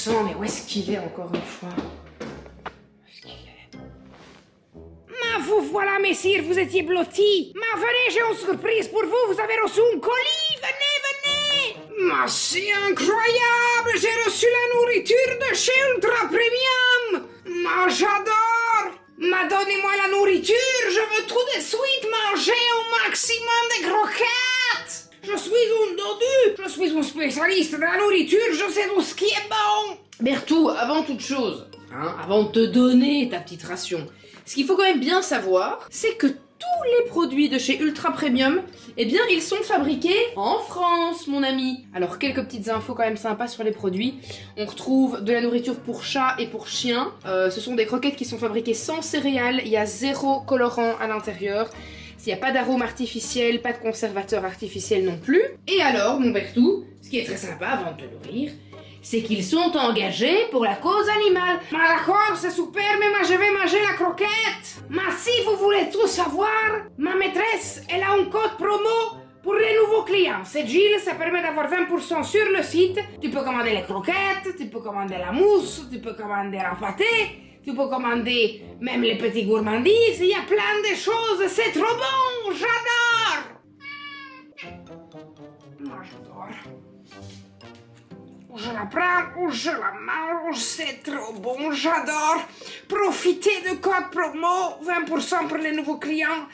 sang, mais où est-ce qu'il est encore une fois? Où est-ce qu'il est? Ma vous voilà, messire, vous étiez blotti. Ma venez, j'ai une surprise pour vous, vous avez reçu un colis, venez. Ma c'est incroyable, j'ai reçu la nourriture de chez Ultra Premium. Ma j'adore. Ma donnez-moi la nourriture, je veux tout de suite manger au maximum de croquettes. Je suis un dodu, je suis un spécialiste de la nourriture, je sais tout ce qui est bon. Bertou, avant toute chose, avant de te donner ta petite ration, ce qu'il faut quand même bien savoir, c'est que tous les produits de chez Ultra Premium, eh bien, ils sont fabriqués en France, mon ami. Alors, quelques petites infos quand même sympas sur les produits. On retrouve de la nourriture pour chat et pour chien. Ce sont des croquettes qui sont fabriquées sans céréales. Il y a 0 colorant à l'intérieur. Il n'y a pas d'arôme artificiel, pas de conservateur artificiel non plus. Et alors, mon Bertou, ce qui est très sympa avant de te nourrir, c'est qu'ils sont engagés pour la cause animale. Ma d'accord, c'est super, mais moi je vais manger la croquette. Mais si vous voulez tout savoir, ma maîtresse, elle a un code promo pour les nouveaux clients. C'est Gilles, ça permet d'avoir 20% sur le site. Tu peux commander les croquettes, tu peux commander la mousse, tu peux commander un pâté, tu peux commander même les petits gourmandises. Il y a plein de choses, c'est trop bon, j'adore. Moi j'adore. Je la prends ou je la mange, c'est trop bon, j'adore. Profitez de code promo, 20% pour les nouveaux clients.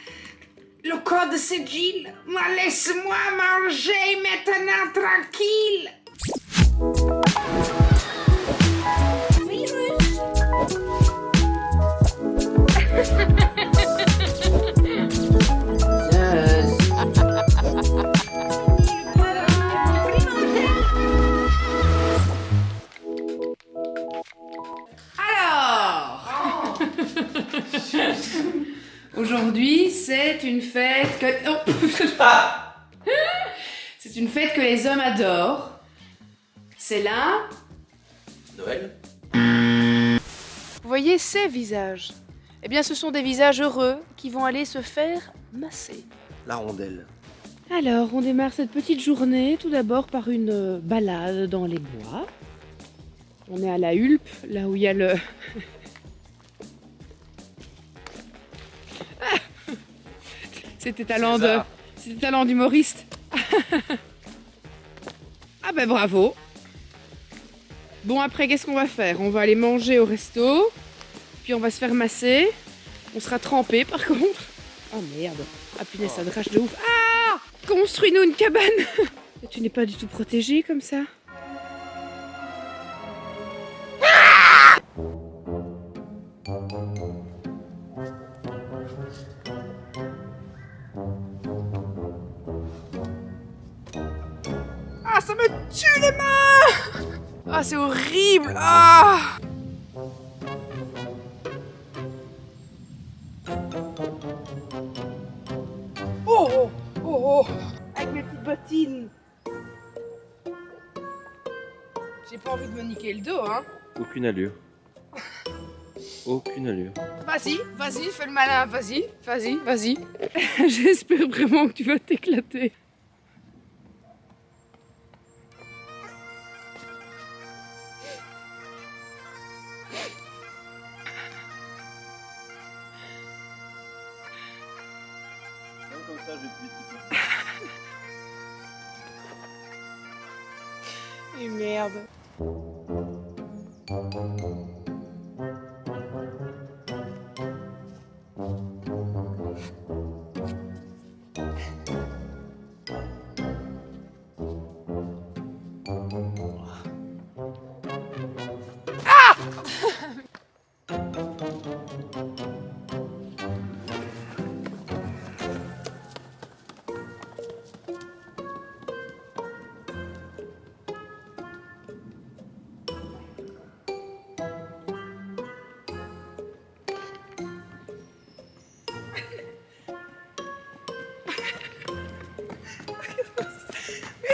Le code c'est Gilles. Mais laisse-moi manger maintenant tranquille. Virus. Aujourd'hui, c'est une fête que... Oh. C'est une fête que les hommes adorent. C'est là... Noël. Vous voyez ces visages? Eh bien, ce sont des visages heureux qui vont aller se faire masser. La rondelle. Alors, on démarre cette petite journée tout d'abord par une balade dans les bois. On est à la Hulpe, là où il y a le... C'était talent d'humoriste. Ah ben bravo. Bon, après, qu'est-ce qu'on va faire? On va aller manger au resto, puis on va se faire masser. On sera trempé par contre. Oh merde. Ah punaise, ça drache de ouf. Ah! Construis-nous une cabane. Tu n'es pas du tout protégé comme ça. Ah, ça me tue les mains! Ah, c'est horrible! Ah! Oh, oh, oh! Avec mes petites bottines! J'ai pas envie de me niquer le dos, hein? Aucune allure. Aucune allure. Vas-y, fais le malin, vas-y. J'espère vraiment que tu vas t'éclater. Comme ça, je vais Et merde.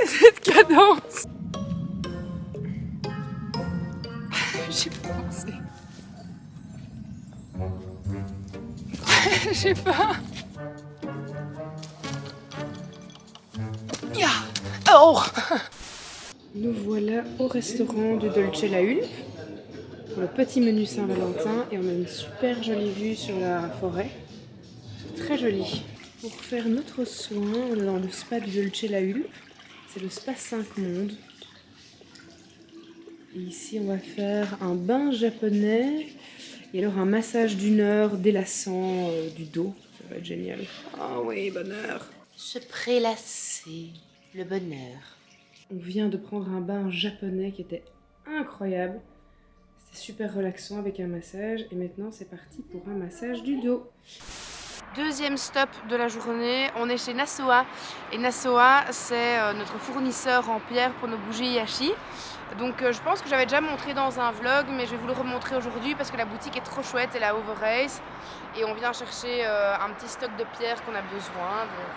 Cette cadence. J'ai pas pensé. J'ai pas. Ya. Oh. Nous voilà au restaurant du Dolce La Hulpe, pour le petit menu Saint-Valentin, et on a une super jolie vue sur la forêt. C'est très joli. Pour faire notre soin, on est dans le spa du Dolce La Hulpe. C'est le spa 5 mondes. Et ici, on va faire un bain japonais et alors un massage d'1 heure délassant du dos. Ça va être génial. Ah oui, bonheur. Se prélasser, le bonheur. On vient de prendre un bain japonais qui était incroyable. C'était super relaxant avec un massage. Et maintenant, c'est parti pour un massage du dos. Deuxième stop de la journée, on est chez Nasoa. Et Nasoa, c'est notre fournisseur en pierre pour nos bougies Yashi. Donc je pense que j'avais déjà montré dans un vlog, mais je vais vous le remontrer aujourd'hui parce que la boutique est trop chouette, elle est à Overace. Et on vient chercher un petit stock de pierres qu'on a besoin. Donc...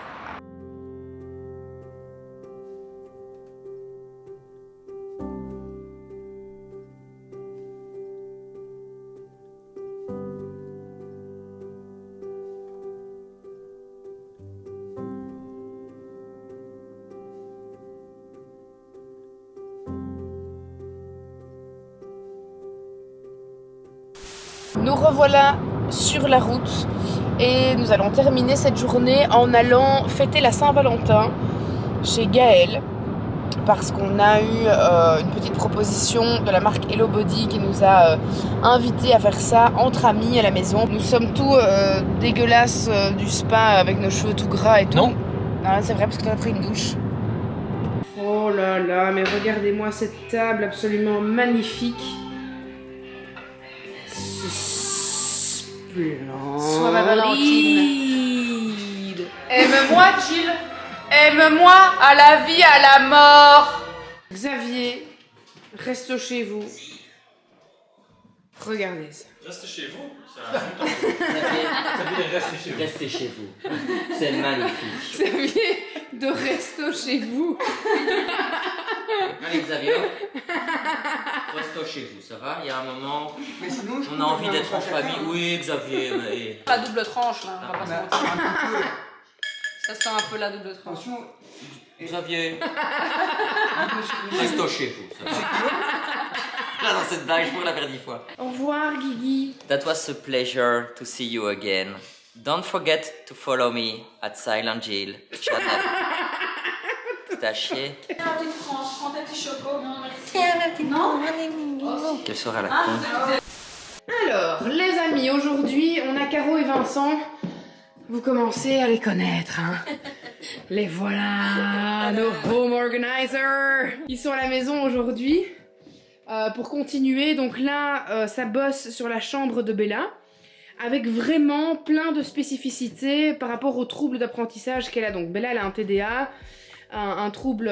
Nous revoilà sur la route et nous allons terminer cette journée en allant fêter la Saint-Valentin chez Gaël parce qu'on a eu une petite proposition de la marque Hello Body qui nous a invités à faire ça entre amis à la maison. Nous sommes tous dégueulasses du spa avec nos cheveux tout gras et tout. Non. Ah, c'est vrai parce que tu as pris une douche. Oh là là, mais regardez-moi cette table absolument magnifique. Soirée Valentine. Aime-moi, Jill. Aime-moi à la vie, à la mort. Xavier, reste chez vous. Regardez ça. Restez chez vous. Restez chez vous. C'est magnifique. Xavier, de resto chez vous. Allez Xavier, resto chez vous, ça va? Il y a un moment, on a envie d'être en famille. Oui Xavier, mais... La double tranche là, on va pas se mentir. Ça sent un peu la double tranche. Xavier, resto chez vous, ça va? J'adore cette blague, je pourrais la faire 10 fois. Au revoir, Guigui. That was a pleasure to see you again. Don't forget to follow me at Silent Jill channel. T'as chier? Quelle sera la con? Alors, les amis, aujourd'hui, on a Caro et Vincent. Vous commencez à les connaître, hein. Les voilà, nos home organizers. Ils sont à la maison aujourd'hui pour continuer. Donc là, ça bosse sur la chambre de Bella, avec vraiment plein de spécificités par rapport aux troubles d'apprentissage qu'elle a. Donc Bella, elle a un TDA, un trouble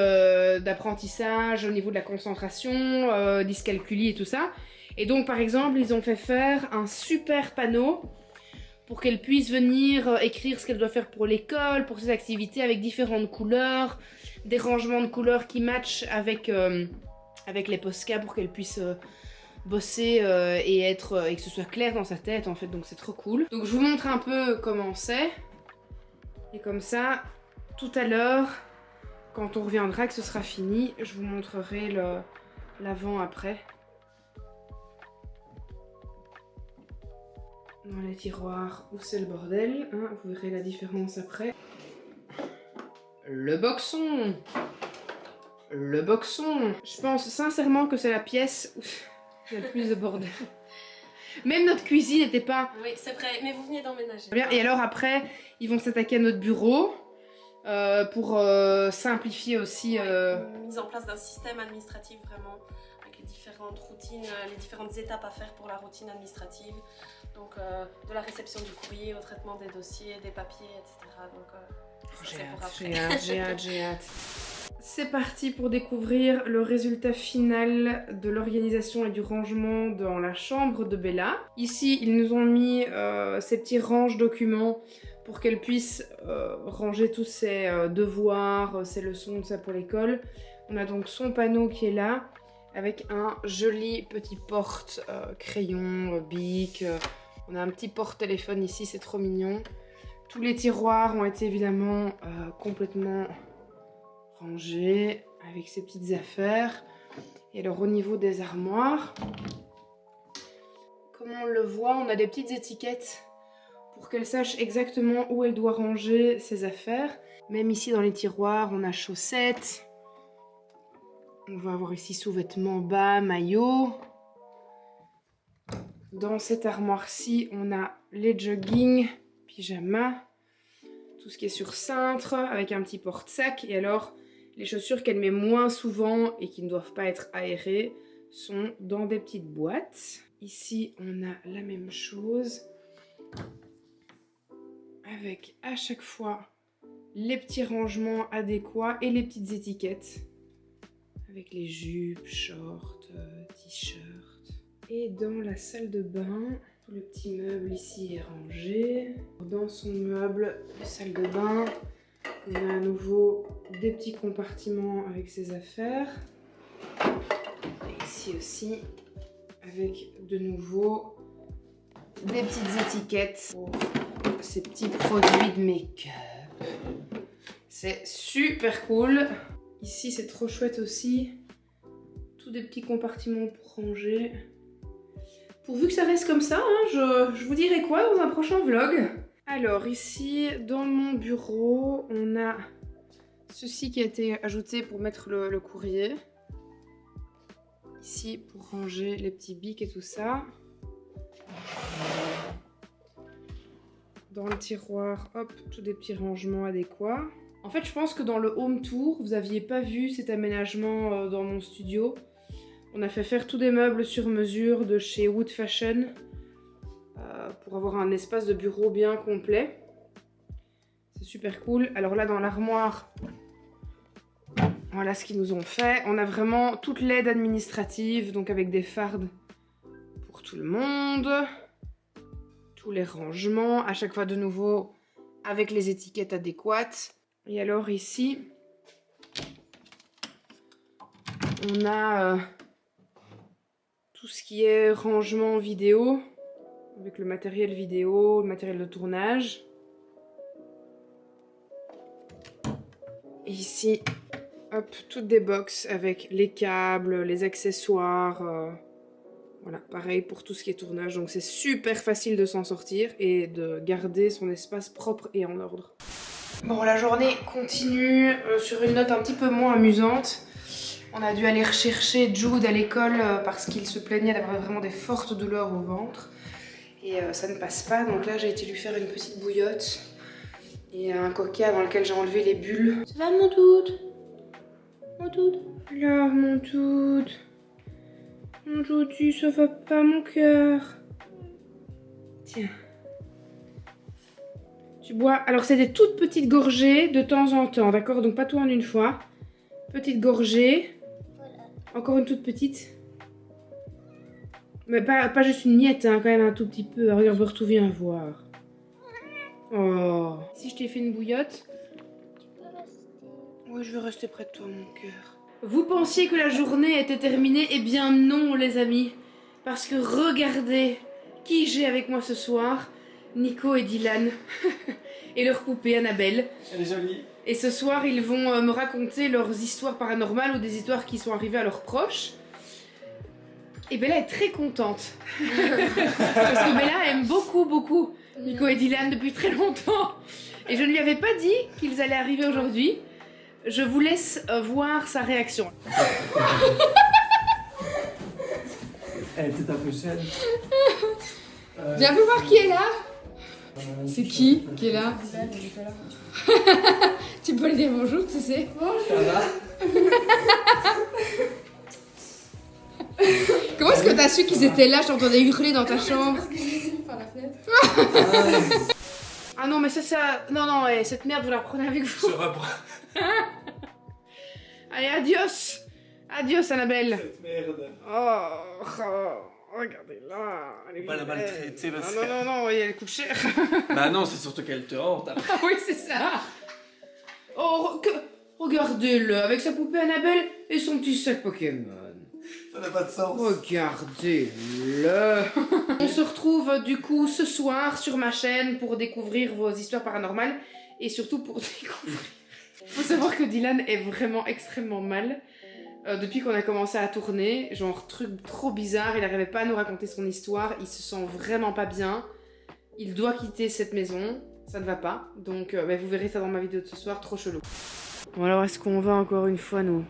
d'apprentissage au niveau de la concentration, dyscalculie et tout ça. Et donc par exemple, ils ont fait faire un super panneau pour qu'elle puisse venir écrire ce qu'elle doit faire pour l'école, pour ses activités avec différentes couleurs, des rangements de couleurs qui matchent avec, avec les Posca pour qu'elle puisse bosser et que ce soit clair dans sa tête en fait, donc c'est trop cool. Donc je vous montre un peu comment c'est, et comme ça, tout à l'heure, quand on reviendra, que ce sera fini, je vous montrerai l'avant-après. Dans les tiroirs où c'est le bordel, hein, vous verrez la différence après. Le boxon. Le boxon. Je pense sincèrement que c'est la pièce où il y a le plus de bordel. Même notre cuisine n'était pas... Oui, c'est vrai, mais vous venez d'emménager. Bien. Et alors après, ils vont s'attaquer à notre bureau pour simplifier aussi... Mise en place d'un système administratif vraiment, avec les différentes routines, les différentes étapes à faire pour la routine administrative. Donc de la réception du courrier au traitement des dossiers, des papiers, etc. Donc J'ai hâte. C'est parti pour découvrir le résultat final de l'organisation et du rangement dans la chambre de Bella. Ici, ils nous ont mis ces petits range documents pour qu'elle puisse ranger tous ses devoirs, ses leçons, tout ça pour l'école. On a donc son panneau qui est là, avec un joli petit porte crayon, bic. On a un petit porte-téléphone ici, c'est trop mignon. Tous les tiroirs ont été évidemment complètement rangés. avec ses petites affaires. Et alors au niveau des armoires, comme on le voit, on a des petites étiquettes pour qu'elle sache exactement où elle doit ranger ses affaires. Même ici dans les tiroirs, on a chaussettes. On va avoir ici sous-vêtements bas, maillots. Dans cette armoire-ci, on a les joggings, pyjamas, tout ce qui est sur cintre, avec un petit porte-sac. Et alors, les chaussures qu'elle met moins souvent et qui ne doivent pas être aérées sont dans des petites boîtes. Ici, on a la même chose, avec à chaque fois les petits rangements adéquats et les petites étiquettes, avec les jupes, shorts, t-shirts. Et dans la salle de bain, le petit meuble ici est rangé. Dans son meuble de salle de bain, on a à nouveau des petits compartiments avec ses affaires. Et ici aussi, avec de nouveau des petites étiquettes pour ces petits produits de make-up. C'est super cool. Ici, c'est trop chouette aussi. Tous des petits compartiments pour ranger. Pourvu que ça reste comme ça, hein, je vous dirai quoi dans un prochain vlog. Alors ici, dans mon bureau, on a ceci qui a été ajouté pour mettre le courrier. Ici, pour ranger les petits bics et tout ça. Dans le tiroir, hop, tous des petits rangements adéquats. En fait, je pense que dans le home tour, vous n'aviez pas vu cet aménagement dans mon studio. On a fait faire tous des meubles sur mesure de chez Wood Fashion pour avoir un espace de bureau bien complet. C'est super cool. Alors là, dans l'armoire, voilà ce qu'ils nous ont fait. On a vraiment toute l'aide administrative, donc avec des fardes pour tout le monde. Tous les rangements, à chaque fois de nouveau avec les étiquettes adéquates. Et alors ici, on a tout ce qui est rangement vidéo, avec le matériel vidéo, le matériel de tournage. Et ici, hop, toutes des box avec les câbles, les accessoires. Voilà, pareil pour tout ce qui est tournage. Donc c'est super facile de s'en sortir et de garder son espace propre et en ordre. Bon, la journée continue sur une note un petit peu moins amusante. On a dû aller rechercher Jude à l'école parce qu'il se plaignait d'avoir vraiment des fortes douleurs au ventre. Et ça ne passe pas, donc là j'ai été lui faire une petite bouillotte et un coca dans lequel j'ai enlevé les bulles. Ça va mon doute? Mon doute? Alors mon doute? Mon doute, ça va pas mon cœur? Tiens. Tu bois, alors c'est des toutes petites gorgées de temps en temps, d'accord? Donc pas tout en une fois. Petite gorgée. Encore une toute petite. Mais pas juste une miette, hein, quand même un tout petit peu. Regarde, Bertou, viens voir. Oh. Si je t'ai fait une bouillotte. Oui, je veux rester près de toi, mon cœur. Vous pensiez que la journée était terminée? Eh bien non, les amis. Parce que regardez qui j'ai avec moi ce soir. Nico et Dylan. Et leur poupée Annabelle. Elle est jolie. Et ce soir, ils vont me raconter leurs histoires paranormales ou des histoires qui sont arrivées à leurs proches. Et Bella est très contente. Parce que Bella aime beaucoup Nico et Dylan depuis très longtemps. Et je ne lui avais pas dit qu'ils allaient arriver aujourd'hui. Je vous laisse voir sa réaction. Elle était un peu seule. Viens un peu voir qui est là. C'est qui est là? Tu peux lui dire bonjour, tu sais. Ça va? Comment est-ce que t'as su qu'ils étaient là? Je t'entendais hurler dans ta chambre. Par la fenêtre. Ah non, mais ça... Non, cette merde, vous la prenez avec vous. Je reprends Allez, adios. Adios, Annabelle. cette merde. Regardez là. Elle est Pas la belle. maltraiter parce que... Non, elle coûte cher. Bah non, c'est surtout qu'elle te hante. Ah oui, c'est ça. Oh, regardez-le, avec sa poupée Annabelle et son petit sac Pokémon. Ça n'a pas de sens. Regardez-le. On se retrouve du coup ce soir sur ma chaîne pour découvrir vos histoires paranormales et surtout pour découvrir Faut savoir que Dylan est vraiment extrêmement mal. Depuis qu'on a commencé à tourner, genre truc trop bizarre, il n'arrivait pas à nous raconter son histoire, il se sent vraiment pas bien. Il doit quitter cette maison, ça ne va pas. Donc vous verrez ça dans ma vidéo de ce soir, trop chelou. Bon alors est-ce qu'on va encore une fois nous?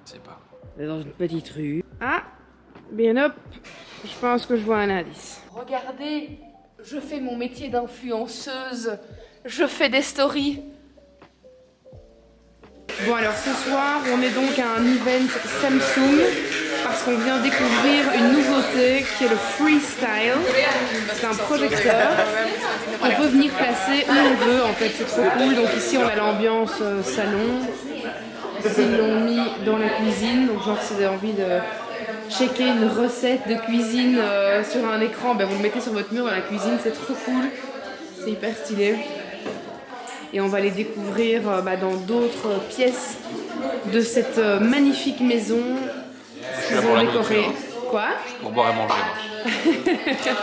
Je sais pas. On est dans une petite rue. Ah, bien hop, je pense que je vois un indice. Regardez, je fais mon métier d'influenceuse, je fais des stories. Bon alors ce soir on est donc à un event Samsung parce qu'on vient découvrir une nouveauté qui est le Freestyle. C'est un projecteur qu'on peut venir placer où on veut en fait, c'est trop cool. Donc ici on a l'ambiance salon, ici ils l'ont mis dans la cuisine, donc genre si vous avez envie de checker une recette de cuisine sur un écran, vous le mettez sur votre mur dans la cuisine, c'est trop cool, c'est hyper stylé. Et on va les découvrir dans d'autres pièces de cette magnifique maison qu'ils ont décorée. Quoi? Pour boire et manger. Putain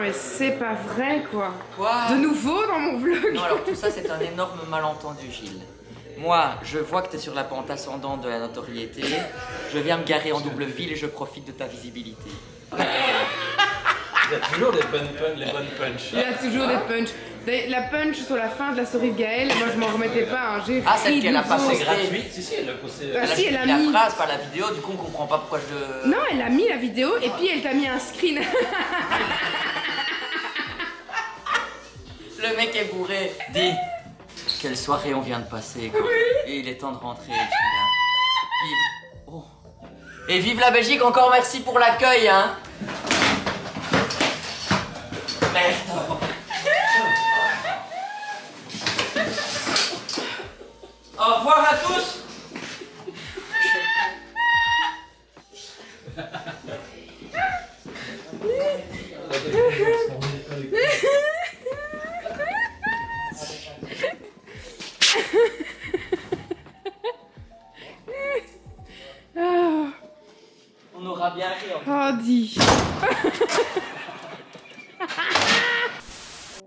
mais c'est pas vrai quoi. Quoi? De nouveau dans mon vlog. Non, alors tout ça, c'est un énorme malentendu, Gilles. Moi, je vois que t'es sur la pente ascendante de la notoriété. Je viens me garer en double fil et je profite de ta visibilité. Il y a toujours les bonnes punches. Il y a toujours des punchs. La punch sur la fin de la story de Gaëlle, moi je m'en remettais pas. Hein. J'ai celle qu'elle a pas fait gratuite. Si, elle a posté. Si, elle a la mis phrase, pas la vidéo, du coup on comprend pas pourquoi je... Non, elle a mis la vidéo et puis elle t'a mis un screen. Le mec est bourré. Dis, quelle soirée on vient de passer, quoi. Et il est temps de rentrer, Gilles. Oh. Et vive la Belgique, encore merci pour l'accueil, hein. Merde. Au revoir à tous. On aura bien ri. Oh dis.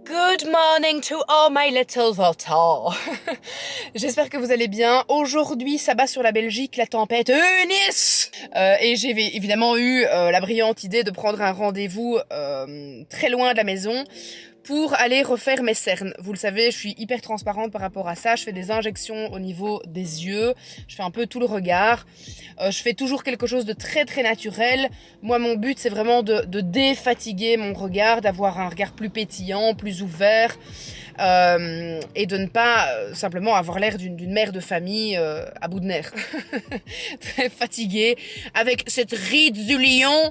Good morning to all my little Volta. J'espère que vous allez bien. Aujourd'hui, ça bat sur la Belgique, la tempête Eunice. Et j'ai évidemment eu la brillante idée de prendre un rendez-vous très loin de la maison pour aller refaire mes cernes. Vous le savez, je suis hyper transparente par rapport à ça. Je fais des injections au niveau des yeux. Je fais un peu tout le regard. Je fais toujours quelque chose de très très naturel. Moi, mon but, c'est vraiment de défatiguer mon regard, d'avoir un regard plus pétillant, plus ouvert. Et de ne pas simplement avoir l'air d'une mère de famille à bout de nerfs. Très fatiguée, avec cette ride du lion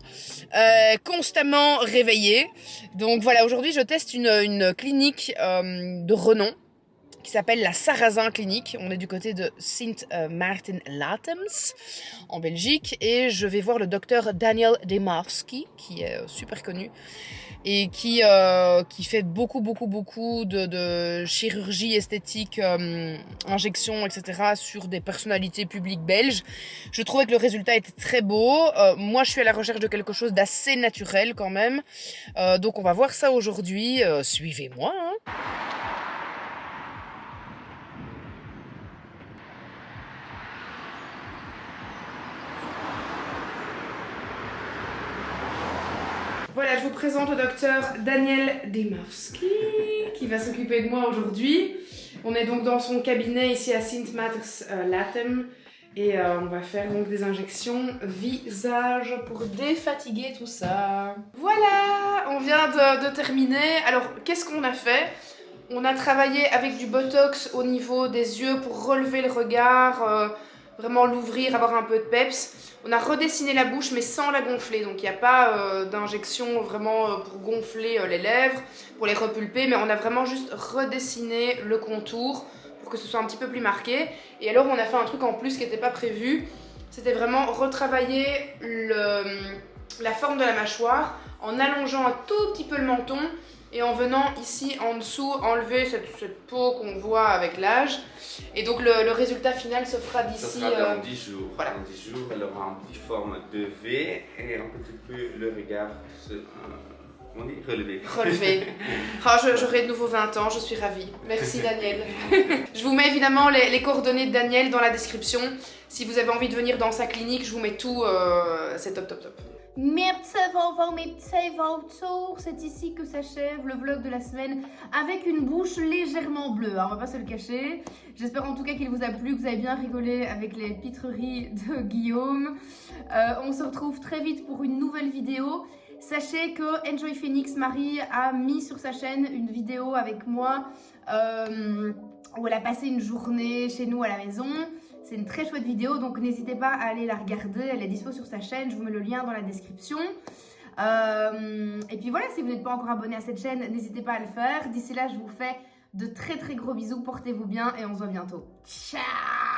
constamment réveillée. Donc voilà, aujourd'hui je teste une clinique de renom qui s'appelle la Sarrazin Clinique. On est du côté de Sint Maarten-Latems en Belgique et je vais voir le docteur Daniel Demarski qui est super connu et qui fait beaucoup de chirurgie esthétique, injections, etc. sur des personnalités publiques belges. Je trouvais que le résultat était très beau. Moi, je suis à la recherche de quelque chose d'assez naturel quand même. Donc, on va voir ça aujourd'hui. Suivez-moi, hein. Voilà, je vous présente le docteur Daniel Demarski qui va s'occuper de moi aujourd'hui. On est donc dans son cabinet ici à Sint Maarten-Latems et on va faire donc des injections visage pour défatiguer tout ça. Voilà, on vient de terminer. Alors, qu'est-ce qu'on a fait? On a travaillé avec du botox au niveau des yeux pour relever le regard, vraiment l'ouvrir, avoir un peu de peps. On a redessiné la bouche mais sans la gonfler, donc il n'y a pas d'injection vraiment pour gonfler les lèvres, pour les repulper, mais on a vraiment juste redessiné le contour pour que ce soit un petit peu plus marqué. Et alors on a fait un truc en plus qui n'était pas prévu, c'était vraiment retravailler la forme de la mâchoire en allongeant un tout petit peu le menton et en venant ici en dessous enlever cette peau qu'on voit avec l'âge. Et donc le résultat final se fera d'ici... Ça sera dans 10 jours. Voilà. Dans 10 jours, elle aura une petite forme de V et un petit peu le regard On dit relevé. Relevé. Ah, j'aurai de nouveau 20 ans, je suis ravie. Merci Daniel. Je vous mets évidemment les coordonnées de Daniel dans la description. Si vous avez envie de venir dans sa clinique, je vous mets tout, c'est top top top. Mes petits vautours, mes petits vautours, c'est ici que s'achève le vlog de la semaine avec une bouche légèrement bleue, hein, on va pas se le cacher. J'espère en tout cas qu'il vous a plu, que vous avez bien rigolé avec les pitreries de Guillaume. On se retrouve très vite pour une nouvelle vidéo. Sachez que Enjoy Phoenix Marie a mis sur sa chaîne une vidéo avec moi où elle a passé une journée chez nous à la maison. C'est une très chouette vidéo, donc n'hésitez pas à aller la regarder, elle est dispo sur sa chaîne, je vous mets le lien dans la description. Et puis voilà, si vous n'êtes pas encore abonné à cette chaîne, n'hésitez pas à le faire. D'ici là, je vous fais de très très gros bisous, portez-vous bien et on se voit bientôt. Ciao!